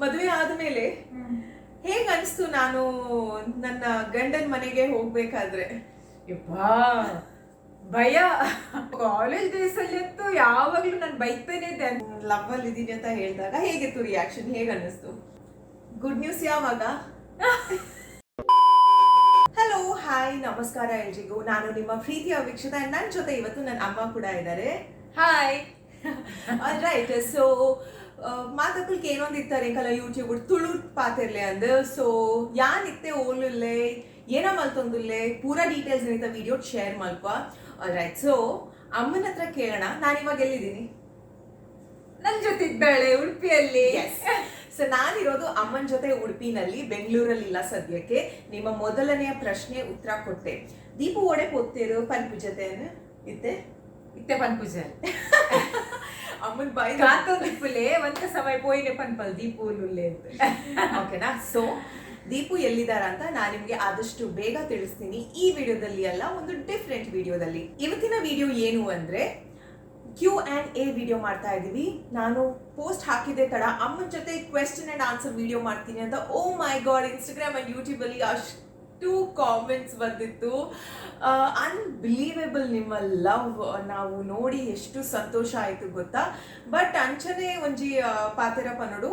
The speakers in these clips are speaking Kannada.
ಮದುವೆ ಆದ್ಮೇಲೆ ಹೇಗ್ ಅನ್ಸ್ತು ನಾನು ನನ್ನ ಗಂಡನ ಮನೆಗೆ ಹೋಗ್ಬೇಕಾದ್ರೆ? ಯಪ್ಪಾ ಭಯ. ಕಾಲೇಜ್ ಡೇಸ್ ಅಲ್ಲಿ ಅಂತೂ ಯಾವಾಗ್ಲೂ ನಾನು ಬೈತಾನೆ ಇದ್ದೆ. ಲವ್ ಅಲ್ಲಿ ಇದೀನಿ ಅಂತ ಹೇಳಿದಾಗ ಹೇಗಿತ್ತು ರಿಯಾಕ್ಷನ್? ಹೇಗ್ ಅನ್ನಿಸ್ತು? ಗುಡ್ ನ್ಯೂಸ್ ಯಾವಾಗ? ಹಲೋ, ಹಾಯ್, ನಮಸ್ಕಾರ ಎಲ್ರಿಗೂ. ನಾನು ನಿಮ್ಮ ಪ್ರೀತಿಯ ವೀಕ್ಷಕ. ನನ್ನ ಜೊತೆ ಇವತ್ತು ನನ್ನ ಅಮ್ಮ ಕೂಡ ಇದ್ದಾರೆ. ಹಾಯ್. ರೈಟ್. ಸೊ ಮಾತಕ್ಕൾക്ക് ಏನೊಂದು ಇರ್ತಾರೆ ಕಲ ಯೂಟ್ಯೂಬ್ ತುಳು ಪಾತಿರ್ಲೆ ಅಂದ್. ಸೊ ಯಾನ್ ಇತ್ತೆ ಓಲುಲ್ಲೆ ಏನ ಮಲ್ತೊಂದುಲ್ಲೆ ಪೂರಾ ಡೀಟೇಲ್ಸ್ ಏನಿತ್ತ ವಿಡಿಯೋ ಶೇರ್ ಮಲ್ಪ. ರೈಟ್. ಸೊ ಅಮ್ಮನ ಹತ್ರ ಕೇಳೋಣ. ನಾನು ಇವಾಗ ಎಲ್ಲಿದ್ದೀನಿ? ನನ್ ಜೊತೆ ಇದ್ದಾಳೆ ಉಡುಪಿಯಲ್ಲಿ. ಸೊ ನಾನಿರೋದು ಅಮ್ಮನ ಜೊತೆ ಉಡುಪಿನಲ್ಲಿ, ಬೆಂಗಳೂರಲ್ಲಿ ಇಲ್ಲ ಸದ್ಯಕ್ಕೆ. ನಿಮ್ಮ ಮೊದಲನೆಯ ಪ್ರಶ್ನೆ ಉತ್ತರ ಕೊಟ್ಟೆ. ದೀಪು ಓಡೆ ಪೊತ್ತೇರು ಪನ್ಪುಜತೆ ಇತ್ತೆ ಇತ್ತೆ ಪನ್ಪುಜ ಅಮ್ಮನ್ ಬಾಯಿ ದೀಪುಲೆ ಒಂತ ಸಮಯ ಪೋಯಿನೆ ಪನ್ಪಲ್ ದೀಪುಲುಲ್ಲೆ ಅಂತ. ಓಕೆನಾ? ಸೊ ದೀಪು ಎಲ್ಲಿದಾರ ಅಂತ ನಾನು ನಿಮ್ಗೆ ಆದಷ್ಟು ಬೇಗ ತಿಳಿಸ್ತೀನಿ. ಈ ವಿಡಿಯೋದಲ್ಲಿ ಅಲ್ಲ, ಒಂದು ಡಿಫ್ರೆಂಟ್ ವಿಡಿಯೋದಲ್ಲಿ. ಇವತ್ತಿನ ವಿಡಿಯೋ ಏನು ಅಂದ್ರೆ Q&A ವಿಡಿಯೋ ಮಾಡ್ತಾ ಇದೀವಿ. ನಾನು ಪೋಸ್ಟ್ ಹಾಕಿದೆ ತಡ ಅಮ್ಮನ ಜೊತೆ ಕ್ವೆಶ್ಚನ್ ಅಂಡ್ ಆನ್ಸರ್ ವಿಡಿಯೋ ಮಾಡ್ತೀನಿ ಅಂತ. ಓ ಮೈ ಗಾಡ್, ಇನ್ಸ್ಟಾಗ್ರಾಮ್ ಅಂಡ್ ಯೂಟ್ಯೂಬ್ ಅಲ್ಲಿ ಅಷ್ಟು ಕಾಮೆಂಟ್ಸ್ ಬಂದಿತ್ತು. ಅನ್ಬಿಲೀವೇಬಲ್. ನಿಮ್ಮ ಲವ್ ನಾವು ನೋಡಿ ಎಷ್ಟು ಸಂತೋಷ ಆಯ್ತು ಗೊತ್ತಾ. ಬಟ್ ಅಂಚನೆ ಒಂಜಿ ಪಾತೆರ ಪನ್ನೋಡು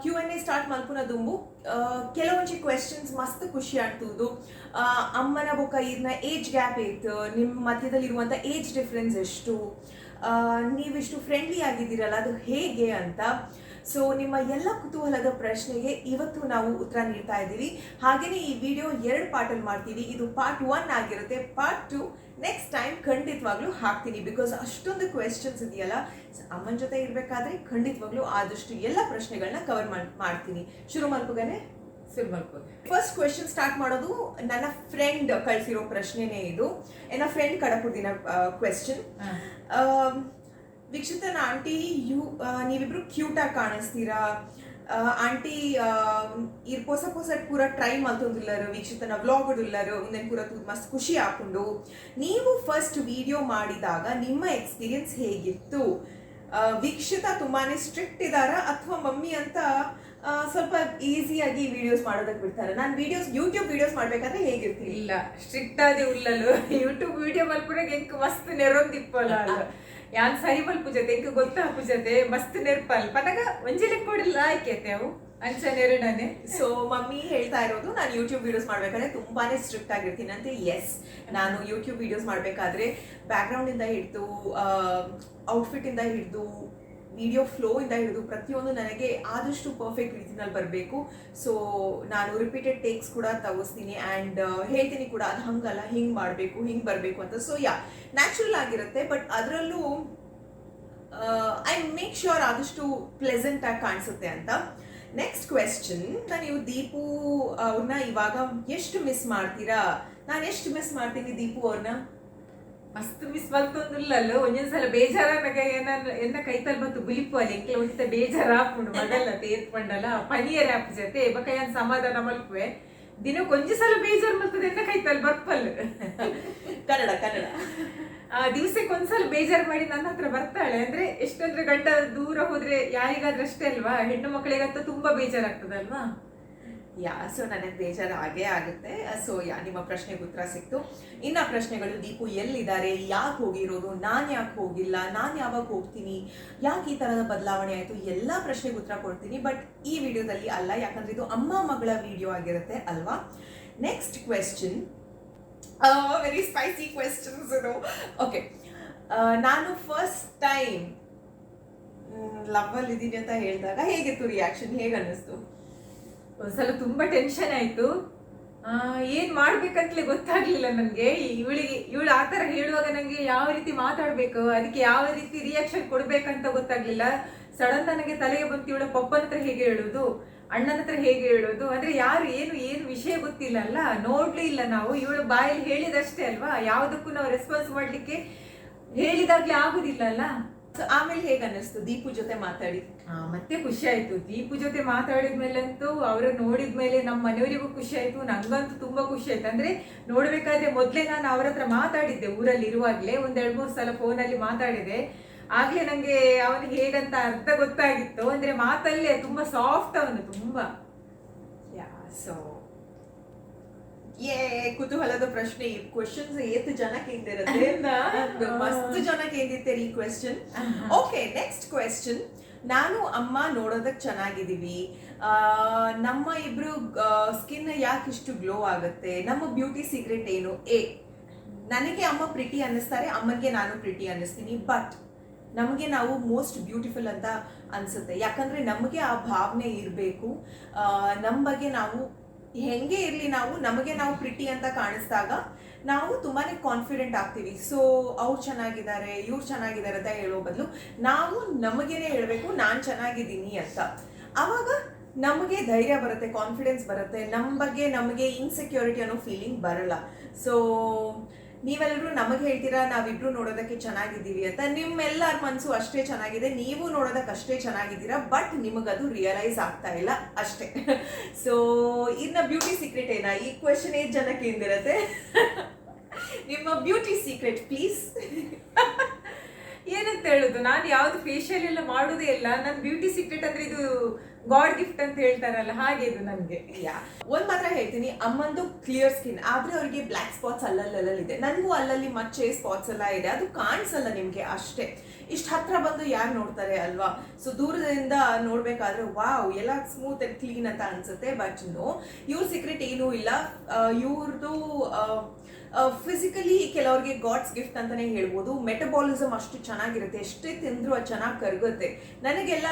Q&A ಸ್ಟಾರ್ಟ್ ಮಲ್ಪುನ ದುಂಬು ಕೆಲವೊಂಜಿ ಕ್ವೆಶ್ಚನ್ಸ್ ಮಸ್ತ್ ಖುಷಿ ಆಗ್ತುದು. ಅಮ್ಮನ ಬೊಕ್ಕ ಇದನ್ನ ಏಜ್ ಗ್ಯಾಪ್ ಇತ್ತು, ನಿಮ್ಮ ಮಧ್ಯದಲ್ಲಿ ಇರುವಂಥ ಏಜ್ ಡಿಫ್ರೆನ್ಸ್ ಎಷ್ಟು, ನೀವಿಷ್ಟು ಫ್ರೆಂಡ್ಲಿ ಆಗಿದ್ದೀರಲ್ಲ ಅದು ಹೇಗೆ ಅಂತ. ಸೊ ನಿಮ್ಮ ಎಲ್ಲ ಕುತೂಹಲದ ಪ್ರಶ್ನೆಗೆ ಇವತ್ತು ನಾವು ಉತ್ತರ ನೀಡ್ತಾ ಇದ್ದೀವಿ. ಹಾಗೆಯೇ ಈ ವಿಡಿಯೋ 2 ಪಾರ್ಟಲ್ಲಿ ಮಾಡ್ತೀವಿ. ಇದು ಪಾರ್ಟ್ 1 ಆಗಿರುತ್ತೆ. ಪಾರ್ಟ್ 2 ನೆಕ್ಸ್ಟ್ ಟೈಮ್ ಖಂಡಿತವಾಗ್ಲೂ ಹಾಕ್ತೀನಿ. ಬಿಕಾಸ್ ಅಷ್ಟೊಂದು ಕ್ವೆಶ್ಚನ್ಸ್ ಇದೆಯಲ್ಲ, ಅಮ್ಮನ ಜೊತೆ ಇರಬೇಕಾದ್ರೆ ಖಂಡಿತವಾಗ್ಲೂ ಆದಷ್ಟು ಎಲ್ಲ ಪ್ರಶ್ನೆಗಳನ್ನ ಕವರ್ ಮಾಡ್ತೀನಿ. ಶುರು ಮಲ್ಪುಗನೆ ಫಸ್ಟ್ ಕ್ವೆಶ್ಚನ್ ಸ್ಟಾರ್ಟ್ ಮಾಡೋದು ನನ್ನ ಫ್ರೆಂಡ್ ಕಳಿಸಿರೋ ಪ್ರಶ್ನೆನೇ ಇದು. ನನ್ನ ಫ್ರೆಂಡ್ ಕಡಪುದಿನ ಕ್ವೆಶ್ಚನ್. ವೀಕ್ಷಿತನ ಆಂಟಿ, ನೀವಿಬ್ರು ಕ್ಯೂಟ್ ಆಗಿ ಕಾಣಿಸ್ತೀರಾ. ಆಂಟಿ ಪೊಸ ಪೂರ ಟ್ರೈ ಮಲ್ತೊಂದುಲ್ಲರು, ವೀಕ್ಷಿತನ ವ್ಲಾಗ್ ಉಳ್ಳರು ಒಂದೇನು ಪೂರ ಮಸ್ತ್ ಖುಷಿ ಹಾಕೊಂಡು. ನೀವು ಫಸ್ಟ್ ವಿಡಿಯೋ ಮಾಡಿದಾಗ ನಿಮ್ಮ ಎಕ್ಸ್ಪೀರಿಯನ್ಸ್ ಹೇಗಿತ್ತು? ವೀಕ್ಷಿತ ತುಂಬಾನೇ ಸ್ಟ್ರಿಕ್ಟ್ ಇದಾರ ಅಥವಾ ಮಮ್ಮಿ ಅಂತ ಸ್ವಲ್ಪ ಈಸಿಯಾಗಿ ವಿಡಿಯೋಸ್ ಮಾಡೋದಕ್ಕೆ ಬಿಡ್ತಾರೆ? ನಾನು ಯೂಟ್ಯೂಬ್ ವಿಡಿಯೋಸ್ ಮಾಡ್ಬೇಕಾದ್ರೆ ಹೇಗಿರ್ತೀನಿ? ಇಲ್ಲ, ಸ್ಟ್ರಿಕ್ಟ್ ಆದಿ ಉಳ್ಳಲು ಯೂಟ್ಯೂಬ್ ವಿಡಿಯೋ ಮಲ್ಪುರಾಗ ಎಂಕ್ ಮಸ್ತ್ ನೆರೊಂದಿಪ್ಪಲ್ಲ ಅಲ್ಲ. ಯಾನ್ ಸರಿ ಮಲ್ಪುಜತೆ ಎಂಕ್ ಗೊತ್ತಾಪುಜತೆ ಮಸ್ತ್ ನೆರ್ಪಲ್ ಪನಗ ಒಂಜಿಲೆ ಕೊಡಿಲ್ಲ ಆಯ್ಕೆತೆ ಅವು ಅಂಚ ನೆರಡನೆ. ಸೊ ಮಮ್ಮಿ ಹೇಳ್ತಾ ಇರೋದು ನಾನು ಯೂಟ್ಯೂಬ್ ವಿಡಿಯೋಸ್ ಮಾಡ್ಬೇಕಾದ್ರೆ ತುಂಬಾನೇ ಸ್ಟ್ರಿಕ್ಟ್ ಆಗಿರ್ತೀನಿ ಅಂತ. ಎಸ್, ನಾನು ಯೂಟ್ಯೂಬ್ ವಿಡಿಯೋಸ್ ಮಾಡ್ಬೇಕಾದ್ರೆ ಬ್ಯಾಕ್ ಗ್ರೌಂಡ್ ಇಂದ ಹಿಡಿದು ಔಟ್ಫಿಟ್ ಇಂದ ಹಿಡಿದು ವಿಡಿಯೋ ಫ್ಲೋ ಇಂದ ಹಿಡಿದು ಪ್ರತಿಯೊಂದು ನನಗೆ ಆದಷ್ಟು ಪರ್ಫೆಕ್ಟ್ ರೀತಿನಲ್ಲಿ ಬರಬೇಕು. ಸೊ ನಾನು ರಿಪೀಟೆಡ್ ಟೇಕ್ಸ್ ಕೂಡ ತಗೋಸ್ತೀನಿ ಆ್ಯಂಡ್ ಹೇಳ್ತೀನಿ ಕೂಡ, ಅದು ಹಂಗಲ್ಲ, ಹಿಂಗೆ ಮಾಡಬೇಕು, ಹಿಂಗೆ ಬರಬೇಕು ಅಂತ. ಸೊ ನ್ಯಾಚುರಲ್ ಆಗಿರುತ್ತೆ. ಬಟ್ ಅದರಲ್ಲೂ ಐ ಮೇಕ್ ಶ್ಯೂರ್ ಆದಷ್ಟು ಪ್ಲೆಸೆಂಟ್ ಆಗಿ ಕಾಣಿಸುತ್ತೆ ಅಂತ. ನೆಕ್ಸ್ಟ್ ಕ್ವೆಶ್ಚನ್, ನೀವು ದೀಪು ಅವ್ರನ್ನ ಇವಾಗ ಎಷ್ಟು ಮಿಸ್ ಮಾಡ್ತೀರಾ? ನಾನು ಎಷ್ಟು ಮಿಸ್ ಮಾಡ್ತೀನಿ ದೀಪು ಅವ್ರನ್ನ? ಮಸ್ತ್ ಮಿಸ್ ಮಲ್ತೊಂದುಲ್ಲಲು ಒಂದೊಂದ್ಸಲ ಬೇಜಾರಾಗ ಎನ್ನ ಕೈತಲ್ ಬಂತು ಬುಲಿಪು ಅಲ್ಲಿ ಎಂಕ್ಲೆ ಒಂದಿತ ಬೇಜಾರ ಹಾಕೊಂಡು ಮಗಲ್ಲ ತೇರ್ಕೊಂಡಲ್ಲ ಪನಿಯರ್ ಆಪ್ ಜೊತೆ ಬಕಯ್ಯನ್ ಸಮಾಧಾನ ಮಲ್ಪುವೆ. ದಿನಕ್ಕೆ ಒಂಜಿ ಸಲ ಬೇಜಾರು ಮಲ್ತದೆ ಎನ್ನ ಕೈತಲ್ ಬರ್ಪಲ್. ಕನ್ನಡ ದಿವ್ಸಕ್ಕೆ ಒಂದ್ಸಲ ಬೇಜಾರು ಮಾಡಿ ನನ್ನ ಹತ್ರ ಬರ್ತಾಳೆ. ಅಂದ್ರೆ ಎಷ್ಟಂದ್ರೆ ಗಂಡ ದೂರ ಹೋದ್ರೆ ಯಾರಿಗಾದ್ರೂ ಅಷ್ಟೇ ಅಲ್ವಾ, ಹೆಣ್ಣು ಮಕ್ಕಳಿಗಂತೂ ತುಂಬಾ ಬೇಜಾರಾಗ್ತದಲ್ವಾ. ಸೊ ನನಗೆ ಬೇಜಾರು ಆಗೇ ಆಗುತ್ತೆ. ಸೊ ನಿಮ್ಮ ಪ್ರಶ್ನೆಗೆ ಉತ್ತರ ಸಿಕ್ತು. ಇನ್ನ ಪ್ರಶ್ನೆಗಳು, ದೀಪು ಎಲ್ಲಿದ್ದಾರೆ, ಯಾಕೆ ಹೋಗಿರೋದು, ನಾನು ಯಾಕೆ ಹೋಗಿಲ್ಲ, ನಾನು ಯಾವಾಗ ಹೋಗ್ತೀನಿ, ಯಾಕೆ ಈ ಥರದ ಬದಲಾವಣೆ ಆಯಿತು, ಎಲ್ಲ ಪ್ರಶ್ನೆಗೆ ಉತ್ತರ ಕೊಡ್ತೀನಿ. ಬಟ್ ಈ ವಿಡಿಯೋದಲ್ಲಿ ಅಲ್ಲ, ಯಾಕಂದ್ರೆ ಇದು ಅಮ್ಮ ಮಗಳ ವಿಡಿಯೋ ಆಗಿರುತ್ತೆ ಅಲ್ವಾ. Next question, very spicy questions ಇದು. ಓಕೆ, ನಾನು ಫಸ್ಟ್ ಟೈಮ್ ಲವ್ ಅಲ್ಲಿ ಇದ್ದೀನಿ ಅಂತ ಹೇಳಿದಾಗ ಹೇಗಿತ್ತು ರಿಯಾಕ್ಷನ್? ಹೇಗೆ ಅನ್ನಿಸ್ತು? ಒಂದ್ಸಲ ತುಂಬಾ ಟೆನ್ಷನ್ ಆಯ್ತು. ಏನ್ ಮಾಡ್ಬೇಕಂತಲೇ ಗೊತ್ತಾಗ್ಲಿಲ್ಲ ನನ್ಗೆ. ಇವಳು ಆತರ ಹೇಳುವಾಗ ನಂಗೆ ಯಾವ ರೀತಿ ಮಾತಾಡ್ಬೇಕು, ಅದಕ್ಕೆ ಯಾವ ರೀತಿ ರಿಯಾಕ್ಷನ್ ಕೊಡ್ಬೇಕಂತ ಗೊತ್ತಾಗ್ಲಿಲ್ಲ. ಸಡನ್ ನನಗೆ ತಲೆಗೆ ಬಂತು, ಇವಳ ಪಪ್ಪನ ಹತ್ರ ಹೇಗೆ ಹೇಳೋದು, ಅಣ್ಣನ ಹತ್ರ ಹೇಗೆ ಹೇಳೋದು, ಅಂದ್ರೆ ಯಾರು ಏನು ವಿಷಯ ಗೊತ್ತಿಲ್ಲ ಅಲ್ಲ, ನೋಡ್ಲೂ ಇಲ್ಲ ನಾವು. ಇವಳು ಬಾಯಲ್ಲಿ ಹೇಳಿದಷ್ಟೇ ಅಲ್ವಾ, ಯಾವುದಕ್ಕೂ ನಾವು ರೆಸ್ಪಾನ್ಸ್ ಮಾಡ್ಲಿಕ್ಕೆ ಹೇಳಿದಾಗ್ಲೇ ಆಗುದಿಲ್ಲ ಅಲ್ಲ. ಆಮೇಲೆ ಹೇಗೆ ಅನ್ನಿಸ್ತು ದೀಪು ಜೊತೆ ಮಾತಾಡಿ? ಮತ್ತೆ ಖುಷಿ ಆಯ್ತು. ದೀಪು ಜೊತೆ ಮಾತಾಡಿದ್ಮೇಲಂತೂ ಅವ್ರ ನೋಡಿದ್ಮೇಲೆ ನಮ್ಮ ಮನೆಯವರಿಗೂ ಖುಷಿ ಆಯ್ತು, ನಂಗಂತೂ ತುಂಬಾ ಖುಷಿ ಆಯ್ತು. ಅಂದ್ರೆ ನೋಡ್ಬೇಕಾದ್ರೆ ಮೊದ್ಲೇ ನಾನು ಅವ್ರ ಹತ್ರ ಮಾತಾಡಿದ್ದೆ ಊರಲ್ಲಿ ಇರುವಾಗ್ಲೇ, ಒಂದ್ 2-3 ಸಲ ಫೋನಲ್ಲಿ ಮಾತಾಡಿದೆ. ಆಗ್ಲೇ ನಂಗೆ ಅವನಿಗೆ ಹೇಗಂತ ಅರ್ಥ ಗೊತ್ತಾಗಿತ್ತು. ಅಂದ್ರೆ ಮಾತಲ್ಲೇ ತುಂಬಾ ಸಾಫ್ಟ್ ಅವನು ತುಂಬಾ. ಸೊ ಕುತೂಹಲದ ಪ್ರಶ್ನೆ. ಈ ಕ್ವಶನ್ಸ್ ಏತ್ ಜನ ಕೇಂದಿರುತ್ತೆ, ಮಸ್ತ್ ಜನ ಕೇಂದಿರ್ತಾರೆ ಈ ಕ್ವೆಶ್ಚನ್. Okay, next question. ನಾನು ಅಮ್ಮ ನೋಡೋದಕ್ಕೆ ಚೆನ್ನಾಗಿದ್ದೀವಿ, ನಮ್ಮ ಇಬ್ರು ಸ್ಕಿನ್ ಯಾಕೆ ಇಷ್ಟು ಗ್ಲೋ ಆಗುತ್ತೆ, ನಮ್ಮ ಬ್ಯೂಟಿ ಸೀಕ್ರೆಟ್ ಏನು? ನನಗೆ ಅಮ್ಮ ಪ್ರಿಟಿ ಅನ್ನಿಸ್ತಾರೆ, ಅಮ್ಮನಿಗೆ ನಾನು ಪ್ರಿಟಿ ಅನ್ನಿಸ್ತೀನಿ. ಬಟ್ ನಮಗೆ ನಾವು ಮೋಸ್ಟ್ ಬ್ಯೂಟಿಫುಲ್ ಅಂತ ಅನ್ಸುತ್ತೆ, ಯಾಕಂದ್ರೆ ನಮಗೆ ಆ ಭಾವನೆ ಇರಬೇಕು. ನಮ್ಮ ಬಗ್ಗೆ ನಾವು ಹೆಂಗೆ ಇರಲಿ, ನಮಗೆ ನಾವು ಪ್ರಿಟಿ ಅಂತ ಕಾಣಿಸ್ದಾಗ ನಾವು ತುಂಬಾನೇ ಕಾನ್ಫಿಡೆಂಟ್ ಆಗ್ತೀವಿ. ಸೊ ಅವ್ರು ಚೆನ್ನಾಗಿದ್ದಾರೆ, ಇವ್ರು ಚೆನ್ನಾಗಿದ್ದಾರೆ ಅಂತ ಹೇಳೋ ಬದಲು ನಾವು ನಮಗೇನೆ ಹೇಳಬೇಕು ನಾನು ಚೆನ್ನಾಗಿದ್ದೀನಿ ಅಂತ. ಆವಾಗ ನಮಗೆ ಧೈರ್ಯ ಬರುತ್ತೆ, ಕಾನ್ಫಿಡೆನ್ಸ್ ಬರುತ್ತೆ, ನಮ್ಮ ಬಗ್ಗೆ ನಮಗೆ ಇನ್ಸೆಕ್ಯೂರಿಟಿ ಅನ್ನೋ ಫೀಲಿಂಗ್ ಬರಲ್ಲ. ಸೊ ನೀವೆಲ್ಲರೂ ನಮಗೆ ಹೇಳ್ತೀರಾ ನಾವಿಬ್ರು ನೋಡೋದಕ್ಕೆ ಚೆನ್ನಾಗಿದ್ದೀವಿ ಅಂತ. ನಿಮ್ಮೆಲ್ಲರ ಮನಸ್ಸು ಅಷ್ಟೇ ಚೆನ್ನಾಗಿದೆ, ನೀವು ನೋಡೋದಕ್ಕೆ ಅಷ್ಟೇ ಚೆನ್ನಾಗಿದ್ದೀರಾ, ಬಟ್ ನಿಮಗದು ರಿಯಲೈಸ್ ಆಗ್ತಾ ಇಲ್ಲ ಅಷ್ಟೇ. ಸೊ ಇನ್ನ ಬ್ಯೂಟಿ ಸೀಕ್ರೆಟ್ ಏನ? ಈ ಕ್ವೆಶನ್ ಏನ್ ಜನಕ್ಕೆ ಇಂದಿರತ್ತೆ. ನಿಮ್ಮ ಬ್ಯೂಟಿ ಸೀಕ್ರೆಟ್ ಪ್ಲೀಸ್. ಏನಂತ ಹೇಳುದು, ನಾನು ಯಾವ್ದು ಫೇಶಿಯಲ್ ಎಲ್ಲ ಮಾಡುದೇ ಇಲ್ಲ. ನನ್ನ ಬ್ಯೂಟಿ ಸೀಕ್ರೆಟ್ ಅಂದ್ರೆ ಇದು ಗಾಡ್ ಗಿಫ್ಟ್ ಅಂತ ಹೇಳ್ತಾರಲ್ಲ, ಹಾಗೆ ಇದು ನನ್ಗೆ. ಒಂದ್ ಮಾತ್ರ ಹೇಳ್ತೀನಿ, ಅಮ್ಮಂದು ಕ್ಲಿಯರ್ ಸ್ಕಿನ್, ಆದ್ರೆ ಅವ್ರಿಗೆ ಬ್ಲ್ಯಾಕ್ ಸ್ಪಾಟ್ಸ್ ಅಲ್ಲಲ್ಲಿದೆ. ನನಗೂ ಅಲ್ಲಲ್ಲಿ ಮಚ್ಚೆ ಸ್ಪಾಟ್ಸ್ ಎಲ್ಲ ಇದೆ, ಅದು ಕಾಣಿಸಲ್ಲ ನಿಮ್ಗೆ ಅಷ್ಟೇ. ಇಷ್ಟ ಹತ್ರ ಬಂದು ಯಾರು ನೋಡ್ತಾರೆ ಅಲ್ವಾ? ಸೊ ದೂರದಿಂದ ನೋಡ್ಬೇಕಾದ್ರೆ ವಾವ್ ಎಲ್ಲ ಸ್ಮೂತ್ ಅಂಡ್ ಕ್ಲೀನ್ ಅಂತ ಅನ್ಸುತ್ತೆ. ಬಟ್ ನೋ, ಇವ್ರ ಸೀಕ್ರೆಟ್ ಏನೂ ಇಲ್ಲ. ಇವ್ರದ್ದು ಫಿಸಿಕಲಿ ಕೆಲವ್ರಿಗೆ ಗಾಡ್ಸ್ ಗಿಫ್ಟ್ ಅಂತಾನೆ ಹೇಳ್ಬೋದು. ಮೆಟಬಾಲಿಸಮ್ ಅಷ್ಟು ಚೆನ್ನಾಗಿರುತ್ತೆ, ಎಷ್ಟೇ ತಿಂದ್ರು ಅದು ಚೆನ್ನಾಗಿ ಕರಗುತ್ತೆ. ನನಗೆಲ್ಲ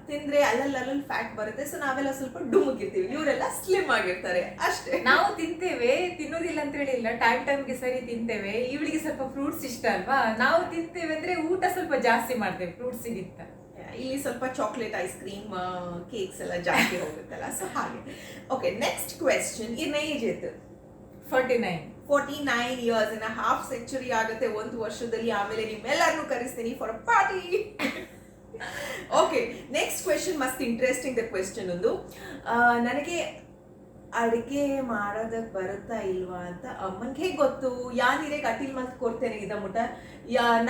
ತಿಂದ್ರೆ ಅಲ್ಲಲ್ಲಿ ಫ್ಯಾಟ್ ಬರುತ್ತೆ, ಸೊ ನಾವೆಲ್ಲ ಸ್ವಲ್ಪ ಡುಮ್ಮಗಿರ್ತೀವಿ, ಇವರೆಲ್ಲ ಸ್ಲಿಮ್ ಆಗಿರ್ತಾರೆ ಅಷ್ಟೇ. ನಾವು ತಿಂತೇವೆ, ತಿನ್ನೋದಿಲ್ಲ ಅಂತ ಹೇಳಿಲ್ಲ, ಟೈಮ್ಗೆ ಸರಿ ತಿಂತೇವೆ. ಇವಳಿಗೆ ಸ್ವಲ್ಪ ಫ್ರೂಟ್ಸ್ ಇಷ್ಟ ಅಲ್ವಾ, ನಾವು ತಿಂತೇವೆ ಅಂದ್ರೆ ಊಟ ಸ್ವಲ್ಪ ಜಾಸ್ತಿ ಮಾಡ್ತೇವೆ ಫ್ರೂಟ್ಸಿಗಿಂತ. ಇಲ್ಲಿ ಸ್ವಲ್ಪ ಚಾಕ್ಲೇಟ್, ಐಸ್ ಕ್ರೀಮ್, ಕೇಕ್ಸ್ ಎಲ್ಲ ಜಾಸ್ತಿ ಹೋಗುತ್ತಲ್ಲ, ಸೊ ಹಾಗೆ. Okay, next question. ಇನ್ನ ಏಜ್ ಇತ್ತು 49 ಇಯರ್ಸ್. ಇನ್ನ ಹಾಫ್ ಸೆಂಚುರಿ ಆಗುತ್ತೆ ಒಂದು ವರ್ಷದಲ್ಲಿ. ಆಮೇಲೆ ನಿಮ್ಮೆಲ್ಲರನ್ನು ಕರೆಸ್ತೀನಿ for a party. Okay, next question ಮಸ್ತ್ ಇಂಟ್ರೆಸ್ಟಿಂಗ್ ದ ಕ್ವೆಶ್ಚನ್ ಒಂದು. ನನಗೆ ಅಡಿಗೆ ಮಾಡೋದಕ್ಕೆ ಬರುತ್ತಾ ಇಲ್ವಾ ಅಂತ ಅಮ್ಮನ್ಗೆ ಹೇಗೆ ಗೊತ್ತು? ಯಾನಿರೇ ಕಟೀಲ್ ಮತ್ ಕೊಡ್ತೇನೆ ಇದ ಮುಟ.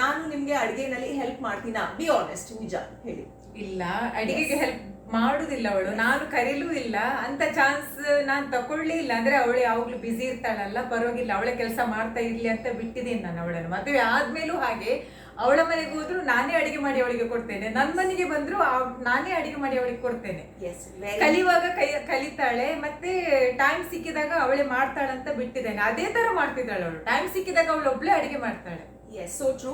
ನಾನು ನಿಮ್ಗೆ ಅಡಿಗೆನಲ್ಲಿ ಹೆಲ್ಪ್ ಮಾಡ್ತೀನಾ? ಬಿ ಆನೆಸ್ಟ್, ನಿಜ ಹೇಳಿ. ಇಲ್ಲ, ಅಡಿಗೆಗೆ ಹೆಲ್ಪ್ ಮಾಡುದಿಲ್ಲ ಅವಳು, ನಾನು ಕರೀಲೂ ಇಲ್ಲ, ಅಂತ ಚಾನ್ಸ್ ನಾನು ತಕೊಳ್ಳೇ ಇಲ್ಲ. ಅಂದ್ರೆ ಅವಳು ಯಾವಾಗ್ಲೂ ಬಿಸಿ ಇರ್ತಾಳಲ್ಲ, ಪರವಾಗಿಲ್ಲ ಅವಳೆ ಕೆಲಸ ಮಾಡ್ತಾ ಇರ್ಲಿ ಅಂತ ಬಿಟ್ಟಿದ್ದೀನಿ ನಾನು ಅವಳನ್ನು. ಮದುವೆ ಆದ್ಮೇಲೂ ಹಾಗೆ, ಅವಳ ಮನೆಗೆ ಹೋದ್ರು ನಾನೇ ಅಡಿಗೆ ಮಾಡಿ ಅವಳಿಗೆ ಕೊಡ್ತೇನೆ, ನನ್ನ ಮನೆಗೆ ಬಂದ್ರು ನಾನೇ ಅಡಿಗೆ ಮಾಡಿ ಅವಳಿಗೆ ಕೊಡ್ತೇನೆ. ಕಲಿಯುವಾಗ ಕಲಿತಾಳೆ, ಮತ್ತೆ ಟೈಮ್ ಸಿಕ್ಕಿದಾಗ ಅವಳೇ ಮಾಡ್ತಾಳಂತ ಬಿಟ್ಟಿದ್ದೇನೆ. ಅದೇ ತರ ಮಾಡ್ತಿದ್ದಾಳೆ ಅವಳು, ಟೈಮ್ ಸಿಕ್ಕಿದಾಗ ಅವಳು ಒಬ್ಳೆ ಅಡಿಗೆ ಮಾಡ್ತಾಳೆ. S, so true.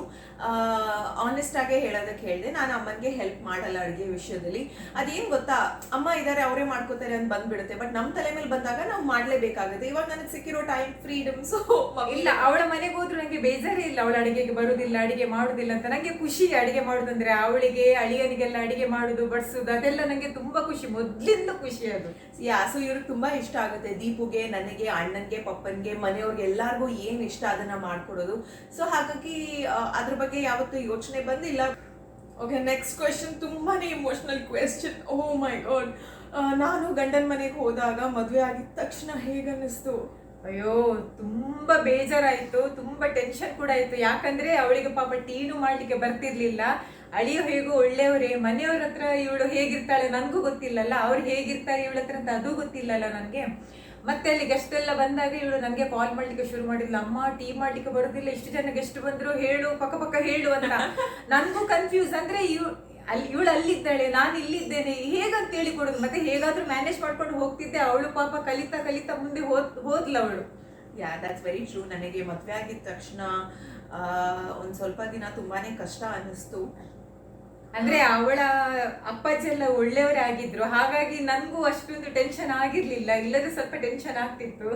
ಆನೆಸ್ಟ್ ಆಗೇ ಹೇಳೋದಕ್ಕೆ ಹೇಳಿದೆ, ನಾನು ಅಮ್ಮನಿಗೆ ಹೆಲ್ಪ್ ಮಾಡಲ್ಲ ಅಡುಗೆ ವಿಷಯದಲ್ಲಿ. ಅದೇನು ಗೊತ್ತಾ, ಅಮ್ಮ ಇದ್ದಾರೆ ಅವರೇ ಮಾಡ್ಕೋತಾರೆ ಅಂತ ಬಂದ್ಬಿಡುತ್ತೆ. ಬಟ್ ನಮ್ಮ ತಲೆ ಮೇಲೆ ಬಂದಾಗ ನಾವು ಮಾಡಲೇಬೇಕಾಗುತ್ತೆ. ಇವಾಗ ನನಗೆ ಸಿಕ್ಕಿರೋ ಟೈಮ್, ಫ್ರೀಡಮ್. ಸೊ ಇಲ್ಲ, ಅವಳ ಮನೆಗೆ ಹೋದ್ರು ನಂಗೆ ಬೇಜಾರೇ ಇಲ್ಲ ಅವಳ ಅಡಿಗೆಗೆ ಬರುದಿಲ್ಲ, ಅಡಿಗೆ ಮಾಡುದಿಲ್ಲ ಅಂತ. ನಂಗೆ ಖುಷಿ ಅಡಿಗೆ ಮಾಡುದಂದ್ರೆ. ಅವಳಿಗೆ ಅಳಿಯನಿಗೆಲ್ಲ ಅಡಿಗೆ ಮಾಡುದು, ಬಡಿಸುದು, ಅದೆಲ್ಲ ನಂಗೆ ತುಂಬಾ ಖುಷಿ, ಮೊದ್ಲಿಂದ ಖುಷಿ ಅದು. ಸೊ ಇವ್ರಿಗೆ ತುಂಬಾ ಇಷ್ಟ ಆಗುತ್ತೆ. ದೀಪುಗೆ, ನನಗೆ, ಅಣ್ಣನ್ಗೆ, ಪಪ್ಪನ್ಗೆ, ಮನೆಯವ್ರಿಗೆ ಎಲ್ಲಾರ್ಗು ಏನ್ ಇಷ್ಟ ಅದನ್ನ ಮಾಡ್ಕೊಡೋದು. ಸೊ ಹಾಗಾಗಿ ಅದ್ರ ಬಗ್ಗೆ ಯಾವತ್ತೂ ಯೋಚನೆ ಬಂದಿಲ್ಲ. ಓಕೆ, ನೆಕ್ಸ್ಟ್ ಕ್ವೆಶ್ಚನ್ ತುಂಬಾನೇ ಇಮೋಷನಲ್ ಕ್ವೆಶ್ಚನ್. ಓ ಮೈ ಗಾಡ್. ನಾನು ಗಂಡನ ಮನೆಗೆ ಹೋದಾಗ ಮದುವೆ ಆಗಿದ ತಕ್ಷಣ ಹೇಗನ್ನಿಸ್ತು? ಅಯ್ಯೋ, ತುಂಬಾ ಬೇಜಾರಾಯ್ತು, ತುಂಬಾ ಟೆನ್ಷನ್ ಕೂಡ ಆಯ್ತು. ಯಾಕಂದ್ರೆ ಅವಳಿಗೆ ಪಾಪ ಟೀನು ಮಾಡ್ಲಿಕ್ಕೆ ಬರ್ತಿರ್ಲಿಲ್ಲ. ಅಳಿಯೋ ಹೇಗೋ ಒಳ್ಳೆಯವರೇ, ಮನೆಯವ್ರ ಹತ್ರ ಇವಳು ಹೇಗಿರ್ತಾಳೆ ನನಗೂ ಗೊತ್ತಿಲ್ಲಲ್ಲ, ಅವ್ರು ಹೇಗಿರ್ತಾರೆ ಇವಳ ಹತ್ರ ಅಂತ ಅದು ಗೊತ್ತಿಲ್ಲಲ್ಲ ನನಗೆ. ಮತ್ತೆ ಅಲ್ಲಿ ಗೆಸ್ಟ್ ಎಲ್ಲ ಬಂದಾಗ ಇವಳು ನನಗೆ ಕಾಲ್ ಮಾಡ್ಲಿಕ್ಕೆ ಶುರು ಮಾಡಿದ್ಲು, ಅಮ್ಮ ಟೀ ಮಾಡ್ಲಿಕ್ಕೆ ಬರೋದಿಲ್ಲ, ಇಷ್ಟು ಜನ ಗೆಸ್ಟ್ ಬಂದ್ರು, ಹೇಳು ಪಕ್ಕ ಹೇಳು ಅಂತ. ನನಗೂ ಕನ್ಫ್ಯೂಸ್. ಅಂದ್ರೆ ಇವಳು ಅಲ್ಲಿದ್ದಾಳೆ, ನಾನು ಇಲ್ಲಿದ್ದೇನೆ, ಹೇಗಂತ ಹೇಳಿ ಕೊಡೋದು. ಮತ್ತೆ ಹೇಗಾದ್ರೂ ಮ್ಯಾನೇಜ್ ಮಾಡ್ಕೊಂಡು ಹೋಗ್ತಿದ್ದೆ. ಅವಳು ಪಾಪ ಕಲಿತಾ ಮುಂದೆ ಹೋದ್ಲ ಅವಳು. That's very true. ನನಗೆ ಮದುವೆ ಆಗಿದ ತಕ್ಷಣ ಒಂದ್ ಸ್ವಲ್ಪ ದಿನ ತುಂಬಾನೇ ಕಷ್ಟ ಅನ್ನಿಸ್ತು. ಅಂದ್ರೆ ಅವಳ ಅಪ್ಪಾಜಿ ಎಲ್ಲ ಒಳ್ಳೆಯವರೇ ಆಗಿದ್ರು, ಹಾಗಾಗಿ ನನ್ಗೂ ಅಷ್ಟೊಂದು ಟೆನ್ಷನ್ ಆಗಿರ್ಲಿಲ್ಲ. ಇಲ್ಲದ್ರೆ ಸ್ವಲ್ಪ ಟೆನ್ಷನ್ ಆಗ್ತಿತ್ತು.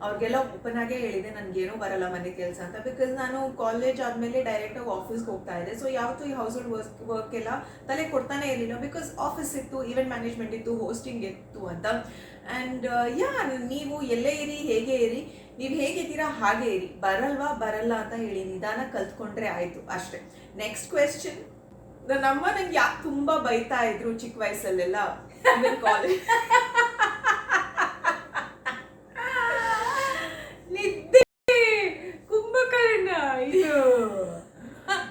ಅವ್ರಿಗೆಲ್ಲ ಓಪನ್ ಆಗೇ ಹೇಳಿದೆ ನನ್ಗೇನೂ ಬರಲ್ಲ ಮನೆ ಕೆಲಸ ಅಂತ. ಬಿಕಾಸ್ ನಾನು ಕಾಲೇಜ್ ಆದ್ಮೇಲೆ ಡೈರೆಕ್ಟ್ ಆಗಿ ಆಫೀಸ್ಗೆ ಹೋಗ್ತಾ ಇದ್ದೆ. ಸೊ ಯಾವತ್ತೂ ಈ ಹೌಸ್ ಹೋಲ್ಡ್ ವರ್ಕ್ ಎಲ್ಲ ತಲೆ ಕೊಡ್ತಾನೆ ಇರಲಿಲ್ಲ. ಬಿಕಾಸ್ ಆಫೀಸ್ ಇತ್ತು, ಈವೆಂಟ್ ಮ್ಯಾನೇಜ್ಮೆಂಟ್ ಇತ್ತು, ಹೋಸ್ಟಿಂಗ್ ಇತ್ತು ಅಂತ. ಆ್ಯಂಡ್ ನೀವು ಎಲ್ಲೇ ಇರಿ, ಹೇಗೆ ಇರಿ, ನೀವು ಹೇಗಿದ್ದೀರಾ ಹಾಗೆ ಇರಿ. ಬರಲ್ಲ ಅಂತ ಹೇಳಿ ನಿಧಾನ ಕಲ್ತ್ಕೊಂಡ್ರೆ ಆಯ್ತು ಅಷ್ಟೇ. Next question. ನನ್ನಮ್ಮ ನಂಗೆ ಯಾಕೆ ತುಂಬಾ ಬೈತಾ ಇದ್ರು ಚಿಕ್ಕ ವಯಸ್ಸಲ್ಲೆಲ್ಲ, ಕಾಲೇಜ್ ನಿದ್ದೆ ಕುಂಭಕರ್ಣ ಇದು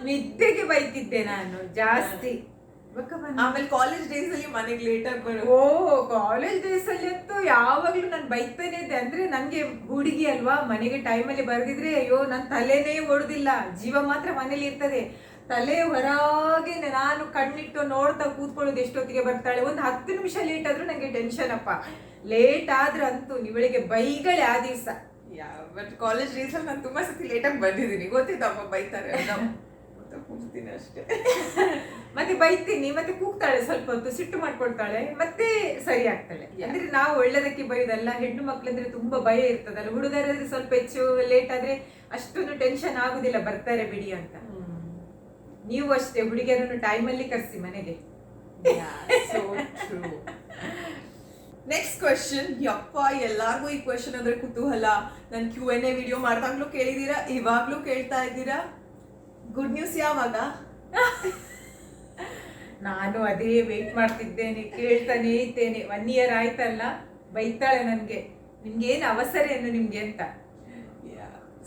ನಿದ್ದೆಗೆ ಬೈತಿದ್ದೆ ಮಾಡ್ತಿದ್ದೆ ನಾನು ಜಾಸ್ತಿ. ಆಮೇಲೆ ಕಾಲೇಜ್ ಡೇಸ್ ಅಲ್ಲಿ ಮನೆಗೆ ಲೇಟ್ ಆಗಿ ಬರೋ. ಓ ಕಾಲೇಜ್ ಡೇಸ್ ಅಲ್ಲಿ ಅಂತೂ ಯಾವಾಗ್ಲೂ ನಾನು ಬೈತಾನೆ ಇದ್ದೆ. ಅಂದ್ರೆ ನಂಗೆ ಹುಡುಗಿ ಅಲ್ವಾ, ಮನೆಗೆ ಟೈಮಲ್ಲಿ ಬರ್ದಿದ್ರೆ ಅಯ್ಯೋ ನನ್ ತಲೆನೇ ಓಡುದಿಲ್ಲ, ಜೀವ ಮಾತ್ರ ಮನೇಲಿ ಇರ್ತದೆ. ತಲೆ ಹೊರಗೆ ನಾನು ಕಣ್ಣಿಟ್ಟು ನೋಡ್ತಾ ಕೂತ್ಕೊಳ್ಳೋದು ಎಷ್ಟೊತ್ತಿಗೆ ಬರ್ತಾಳೆ. ಒಂದು 10 ನಿಮಿಷ ಲೇಟ್ ಆದ್ರೂ ನಂಗೆ ಟೆನ್ಷನ್ ಅಪ್ಪ. ಲೇಟ್ ಆದ್ರೆ ಅಂತೂ ಇವಳಿಗೆ ಬೈಗಳೇ ಆ ದಿವಸ. ಬಟ್ ಕಾಲೇಜ್ ಡೇಸ್ ಅಲ್ಲಿ ನಾನು ತುಂಬಾ ಸತಿ ಲೇಟ್ ಆಗಿ ಬಂದಿದ್ದೀನಿ, ಗೊತ್ತಿದ್ದಪ್ಪ ಬೈತಾರೆ ಕೂಗ್ತೀನಿ ಅಷ್ಟೇ. ಮತ್ತೆ ಬೈತೀನಿ, ಮತ್ತೆ ಕೂಗ್ತಾಳೆ, ಸ್ವಲ್ಪ ಹೊತ್ತು ಸಿಟ್ಟು ಮಾಡ್ಕೊಳ್ತಾಳೆ, ಮತ್ತೆ ಸರಿ ಆಗ್ತಾಳೆ. ಅಂದ್ರೆ ನಾವು ಒಳ್ಳೆದಕ್ಕೆ ಬೈಯೋದಲ್ಲ. ಹೆಣ್ಣು ಮಕ್ಳಂದ್ರೆ ತುಂಬಾ ಭಯ ಇರ್ತದಲ್ಲ, ಹುಡುಗರಾದ್ರೆ ಸ್ವಲ್ಪ ಹೆಚ್ಚು ಲೇಟ್ ಆದ್ರೆ ಅಷ್ಟೊಂದು ಟೆನ್ಷನ್ ಆಗುದಿಲ್ಲ, ಬರ್ತಾರೆ ಬಿಡಿ ಅಂತ. ನೀವು ಅಷ್ಟೇ ಹುಡುಗಿಯರನ್ನು ಟೈಮಲ್ಲಿ ಕರ್ಸಿ ಮನೆಗೆ. Next question. ಯಪ್ಪ, ಎಲ್ಲಾರ್ಗು ಈ ಕ್ವೆಶನ್ ಅಂದ್ರೆ ಕುತೂಹಲ. ನಾನು Q&A ವಿಡಿಯೋ ಮಾಡಿದಾಗ್ಲೂ ಕೇಳಿದೀರಾ, ಇವಾಗ್ಲೂ ಕೇಳ್ತಾ ಇದ್ದೀರಾ. ಗುಡ್ ನ್ಯೂಸ್ ಯಾವಾಗ? ನಾನು ಅದೇ ವೇಟ್ ಮಾಡ್ತಿದ್ದೇನೆ, ಕೇಳ್ತಾನೆ ಇದ್ದೇನೆ. 1 year ಆಯ್ತಲ್ಲ, ಬೈತಾಳೆ ನನ್ಗೆ, ನಿಮ್ಗೇನು ಅವಸರ ಏನು ನಿಮ್ಗೆ ಅಂತ.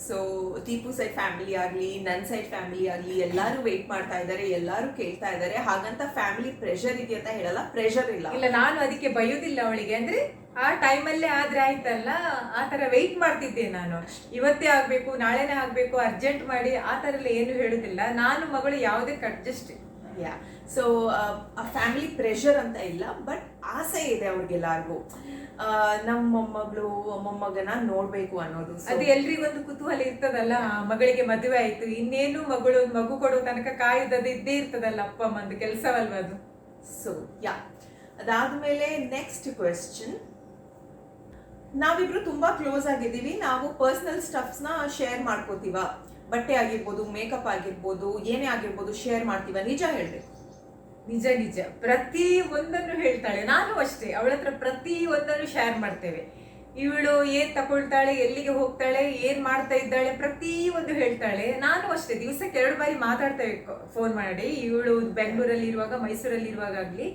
ಸೊ ದೀಪು ಸೈಡ್ ಫ್ಯಾಮಿಲಿ ಆಗಲಿ, ನನ್ನ ಸೈಡ್ ಫ್ಯಾಮಿಲಿ ಆಗಲಿ, ಎಲ್ಲರೂ ವೇಟ್ ಮಾಡ್ತಾ ಇದ್ದಾರೆ, ಎಲ್ಲರೂ ಕೇಳ್ತಾ ಇದ್ದಾರೆ. ಹಾಗಂತ ಫ್ಯಾಮಿಲಿ ಪ್ರೆಷರ್ ಇದೆ ಅಂತ ಹೇಳಲ್ಲ, ಪ್ರೆಷರ್ ಇಲ್ಲ. ನಾನು ಅದಕ್ಕೆ ಬೈಯೋದಿಲ್ಲ ಅವಳಿಗೆ. ಅಂದ್ರೆ ಆ ಟೈಮಲ್ಲೇ ಆದ್ರೆ ಆಯ್ತಲ್ಲ, ಆ ತರ ವೆಯ್ಟ್ ಮಾಡ್ತಿದ್ದೆ ನಾನು. ಇವತ್ತೇ ಆಗ್ಬೇಕು, ನಾಳೆನೇ ಆಗ್ಬೇಕು, ಅರ್ಜೆಂಟ್ ಮಾಡಿ ಆ ತರ ಎಲ್ಲ ಏನು ಹೇಳುದಿಲ್ಲ. ನಾನು ಮಗಳು ಯಾವುದಕ್ಕೆ ಅಡ್ಜಸ್ಟ್. ಸೊ ಆ ಫ್ಯಾಮಿಲಿ ಪ್ರೆಷರ್ ಅಂತ ಇಲ್ಲ, ಬಟ್ ಆಸೆ ಇದೆ ಅವ್ರಿಗೆಲ್ಲಾರ್ಗು, ನಮ್ಮ ಮೊಮ್ಮಗನ ನೋಡ್ಬೇಕು ಅನ್ನೋದು. ಅದು ಎಲ್ರಿಗೊಂದು ಕುತೂಹಲ ಇರ್ತದಲ್ಲ. ಮಗಳಿಗೆ ಮದುವೆ ಆಯ್ತು, ಇನ್ನೇನು ಮಗು ಕೊಡೋ ತನಕ ಕಾಯುದದು ಇದ್ದೇ ಇರ್ತದಲ್ಲ, ಅಪ್ಪ ಅಮ್ಮಂದು ಕೆಲಸವಲ್ವ ಅದು. ಸೊ ಅದಾದ್ಮೇಲೆ ನೆಕ್ಸ್ಟ್ ಕ್ವೆಶ್ಚನ್. ನಾವಿಬ್ರು ತುಂಬಾ ಕ್ಲೋಸ್ ಆಗಿದ್ದೀವಿ, ನಾವು ಪರ್ಸನಲ್ ಸ್ಟಫ್ಸ್ ನ ಶೇರ್ ಮಾಡ್ಕೋತೀವ. ಬಟ್ಟೆ ಆಗಿರ್ಬೋದು, ಮೇಕಪ್ ಆಗಿರ್ಬೋದು, ಏನೇ ಆಗಿರ್ಬೋದು ಶೇರ್ ಮಾಡ್ತೀವ. ನಿಜ ಹೇಳ್ಬೇಕು. ನಿಜ ಪ್ರತಿ ಒಂದನ್ನು ಹೇಳ್ತಾಳೆ. ನಾನು ಅಷ್ಟೇ, ಅವಳ ಹತ್ರ ಪ್ರತಿ ಒಂದನ್ನು ಶೇರ್ ಮಾಡ್ತೇವೆ. ಇವಳು ಏನ್ ತಗೊಳ್ತಾಳೆ, ಎಲ್ಲಿಗೆ ಹೋಗ್ತಾಳೆ, ಏನ್ ಮಾಡ್ತಾ ಇದ್ದಾಳೆ, ಪ್ರತಿ ಒಂದು ಹೇಳ್ತಾಳೆ. ನಾನು ಅಷ್ಟೇ, ದಿವಸಕ್ಕೆ 2 ಬಾರಿ ಮಾತಾಡ್ತೇವೆ ಫೋನ್ ಮಾಡಿ. ಇವಳು ಬೆಂಗಳೂರಲ್ಲಿ ಇರುವಾಗ, ಮೈಸೂರಲ್ಲಿ ಇರುವಾಗ ಆಗ್ಲಿ,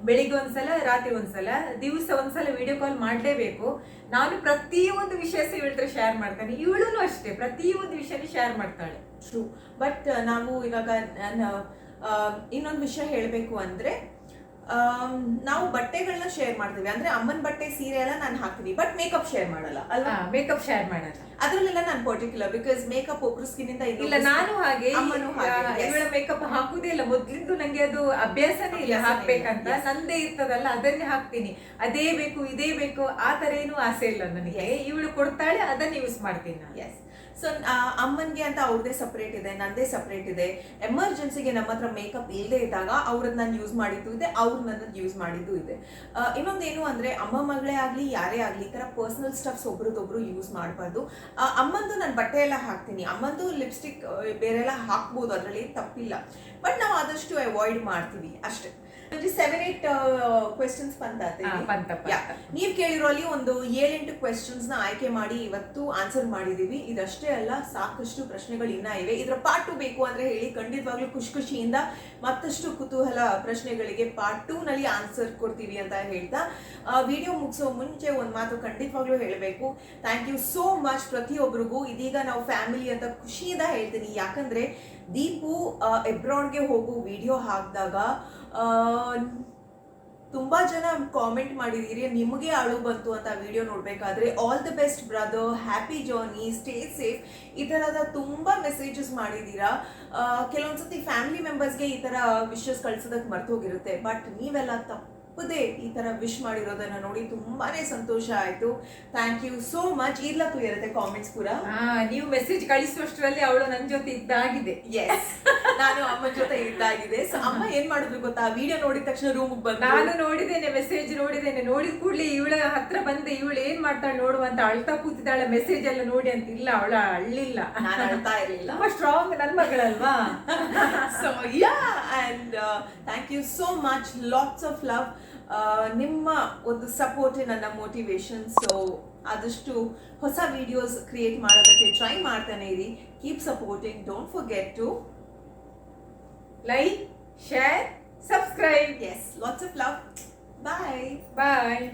ಬೆಳಿಗ್ಗೆ ಒಂದ್ಸಲ, ರಾತ್ರಿ ಒಂದ್ಸಲ, ದಿವಸ ಒಂದ್ಸಲ ವಿಡಿಯೋ ಕಾಲ್ ಮಾಡಲೇಬೇಕು. ನಾನು ಪ್ರತಿ ಒಂದು ವಿಷಯ ಇವಳ ಹತ್ರ ಶೇರ್ ಮಾಡ್ತಾನೆ. ಇವಳು ಅಷ್ಟೇ, ಪ್ರತಿ ಒಂದು ವಿಷಯ ಶೇರ್ ಮಾಡ್ತಾಳೆ. ಟ್ರೂ. ಬಟ್ ನಾವು ಇವಾಗ ಇನ್ನೊಂದು ವಿಷಯ ಹೇಳಬೇಕು ಅಂದ್ರೆ, ನಾವು ಬಟ್ಟೆಗಳನ್ನ ಶೇರ್ ಮಾಡ್ತೀವಿ. ಅಂದ್ರೆ ಅಮ್ಮನ ಬಟ್ಟೆ, ಸೀರೆ ಎಲ್ಲ ನಾನು ಹಾಕ್ತೀನಿ, ಬಟ್ ಮೇಕಪ್ ಶೇರ್ ಮಾಡಲ್ಲ ಅಲ್ವಾ? ಮೇಕಪ್ ಶೇರ್ ಮಾಡಲ್ಲ. ಅದ್ರಲ್ಲೆಲ್ಲ ನಾನು ಪರ್ಟಿಕ್ಯುಲರ್, ಬಿಕಾಸ್ ಮೇಕಪ್ ಒಬ್ರು ಸ್ಕಿನ್ ಇಂದ ಇಲ್ಲ. ನಾನು ಹಾಗೆ, ಇವಳ ಮೇಕಪ್ ಹಾಕುದೇ ಇಲ್ಲ ಮೊದ್ಲಿಂದು. ನಂಗೆ ಅದು ಅಭ್ಯಾಸನೇ ಇಲ್ಲ ಹಾಕ್ಬೇಕಂತ. ನಂದೇ ಇರ್ತದಲ್ಲ, ಅದನ್ನೇ ಹಾಕ್ತೀನಿ. ಅದೇ ಬೇಕು, ಇದೇ ಬೇಕು, ಆ ತರ ಏನು ಆಸೆ ಇಲ್ಲ ನನಗೆ. ಇವಳು ಕೊಡ್ತಾಳೆ, ಅದನ್ನ ಯೂಸ್ ಮಾಡ್ತೀನಿ ನಾನು. ಎಸ್. ಸೊ ಅಮ್ಮನ್ಗೆ ಅಂತ ಅವ್ರದೇ ಸಪ್ರೇಟ್ ಇದೆ, ನಂದೇ ಸಪ್ರೇಟ್ ಇದೆ. ಎಮರ್ಜೆನ್ಸಿಗೆ ನಮ್ಮ ಹತ್ರ ಮೇಕಪ್ ಇಲ್ಲದೆ ಇದ್ದಾಗ ಅವ್ರದ್ದು ನಾನು ಯೂಸ್ ಮಾಡಿದ್ದು ಇದೆ, ಅವ್ರು ನನ್ನದು ಯೂಸ್ ಮಾಡಿದ್ದು ಇದೆ. ಇನ್ನೊಂದೇನು ಅಂದ್ರೆ, ಅಮ್ಮ ಮಗಳೇ ಆಗ್ಲಿ, ಯಾರೇ ಆಗ್ಲಿ, ಈ ತರ ಪರ್ಸನಲ್ ಸ್ಟಫ್ಸ್ ಒಬ್ರದೊಬ್ರು ಯೂಸ್ ಮಾಡಬಾರ್ದು. ಅಮ್ಮಂದು ನಾನು ಬಟ್ಟೆ ಎಲ್ಲ ಹಾಕ್ತೀನಿ, ಅಮ್ಮಂದು ಲಿಪ್ಸ್ಟಿಕ್ ಬೇರೆಲ್ಲ ಹಾಕ್ಬೋದು, ಅದರಲ್ಲಿ ತಪ್ಪಿಲ್ಲ. ಬಟ್ ನಾವು ಆದಷ್ಟು ಅವಾಯ್ಡ್ ಮಾಡ್ತೀವಿ ಅಷ್ಟೇ. 7-8 ಕ್ವೆಶನ್ಸ್ ನೀವ್ ಕೇಳಿರೋ ಅಲ್ಲಿ ಒಂದು 7-8 ಕ್ವೆಶನ್ಸ್ ನ ಆಯ್ಕೆ ಮಾಡಿ ಇವತ್ತು ಆನ್ಸರ್ ಮಾಡಿದೀವಿ. ಇದಷ್ಟೇ ಅಲ್ಲ, ಸಾಕಷ್ಟು ಪ್ರಶ್ನೆಗಳು ಇನ್ನ ಇವೆ. ಇದರ ಪಾರ್ಟ್ 2 ಬೇಕು ಅಂದ್ರೆ ಹೇಳಿ, ಖಂಡಿತವಾಗ್ಲೂ ಖುಷಿಯಿಂದ ಮತ್ತಷ್ಟು ಕುತೂಹಲ ಪ್ರಶ್ನೆಗಳಿಗೆ ಪಾರ್ಟ್ 2 ನಲ್ಲಿ ಆನ್ಸರ್ ಕೊಡ್ತೀವಿ ಅಂತ ಹೇಳ್ತಾ, ವಿಡಿಯೋ ಮುಗಿಸೋ ಮುಂಚೆ ಒಂದ್ ಮಾತು ಖಂಡಿತವಾಗ್ಲೂ ಹೇಳಬೇಕು. ಥ್ಯಾಂಕ್ ಯು ಸೋ ಮಚ್ ಪ್ರತಿಯೊಬ್ಬರಿಗೂ. ಇದೀಗ ನಾವು ಫ್ಯಾಮಿಲಿ ಅಂತ ಖುಷಿಯಿಂದ ಹೇಳ್ತೀನಿ, ಯಾಕಂದ್ರೆ ದೀಪು ಎಬ್ರಾಡ್ಗೆ ಹೋಗೋ ವಿಡಿಯೋ ಹಾಕಿದಾಗ ತುಂಬಾ ಜನ ಕಾಮೆಂಟ್ ಮಾಡಿದೀರಿ, ನಿಮಗೆ ಅಳು ಬಂತು ಅಂತ ವಿಡಿಯೋ ನೋಡ್ಬೇಕಾದ್ರೆ. All the best brother, happy journey, stay safe, ಈ ತರದ ತುಂಬಾ ಮೆಸೇಜಸ್ ಮಾಡಿದೀರಾ. ಕೆಲವೊಂದ್ಸತಿ ಫ್ಯಾಮಿಲಿ ಮೆಂಬರ್ಸ್ಗೆ ಈ ತರ ವಿಶಸ್ ಕಳ್ಸೋದಕ್ಕೆ ಮರ್ತೋಗಿರುತ್ತೆ, ಬಟ್ ನೀವೆಲ್ಲ ತಪ್ಪದೇ ಈ ತರ ವಿಶ್ ಮಾಡಿರೋದನ್ನ ನೋಡಿ ತುಂಬಾನೇ ಸಂತೋಷ ಆಯ್ತು. Thank you so much. ಇರ್ಲತ್ತೂ ಇರುತ್ತೆ ಕಾಮೆಂಟ್ಸ್ ಕೂಡ. ನೀವು ಮೆಸೇಜ್ ಕಳಿಸುವಷ್ಟರಲ್ಲಿ ಅವಳು ನನ್ನ ಜೊತೆ ಇದ್ದಾಗಿದೆ. ಎಸ್, ನಾನು ಅಮ್ಮನ ಜೊತೆ ಇದ್ದಾಗಿದೆ. ಸೊ ಅಮ್ಮ ಏನ್ ಮಾಡಿದ್ರು ಗೊತ್ತಾ, ವಿಡಿಯೋ ನೋಡಿದ ತಕ್ಷಣ ರೂಮ್ ಬಂದು, ನಾನು ನೋಡಿದ್ದೇನೆ, ಮೆಸೇಜ್ ನೋಡಿದ್ದೇನೆ. ನೋಡಿದ ಕೂಡ್ಲೆ ಇವಳ ಹತ್ರ ಬಂದೆ, ಇವಳು ಏನ್ ಮಾಡ್ತಾಳೆ ನೋಡುವಂತ ಅಳ್ತಾ ಕೂತಿದ್ದಾಳೆ. ಮೆಸೇಜ್ ಎಲ್ಲ ನೋಡಿ ಅಂತ ಇಲ್ಲ, ಅವಳ ಅಳ್ಳಿಲ್ಲ, ನಾನು ಅಳ್ತಾ ಇರಲಿಲ್ಲ. ತುಂಬಾ ಸ್ಟ್ರಾಂಗ್ ನನ್ ಮಗಳಲ್ವಾ. So yeah, and thank you so much. Lots of love. ನಿಮ್ಮ ಒಂದು ಸಪೋರ್ಟ್ ನನ್ನ ಮೋಟಿವೇಶನ್. ಸೊ ಆದಷ್ಟು ಹೊಸ ವಿಡಿಯೋಸ್ ಕ್ರಿಯೇಟ್ ಮಾಡೋದಕ್ಕೆ ಟ್ರೈ ಮಾಡ್ತಾನೆ ಇರಿ. Keep supporting. Don't forget to like, share, subscribe. Yes, lots of love. Bye. Bye.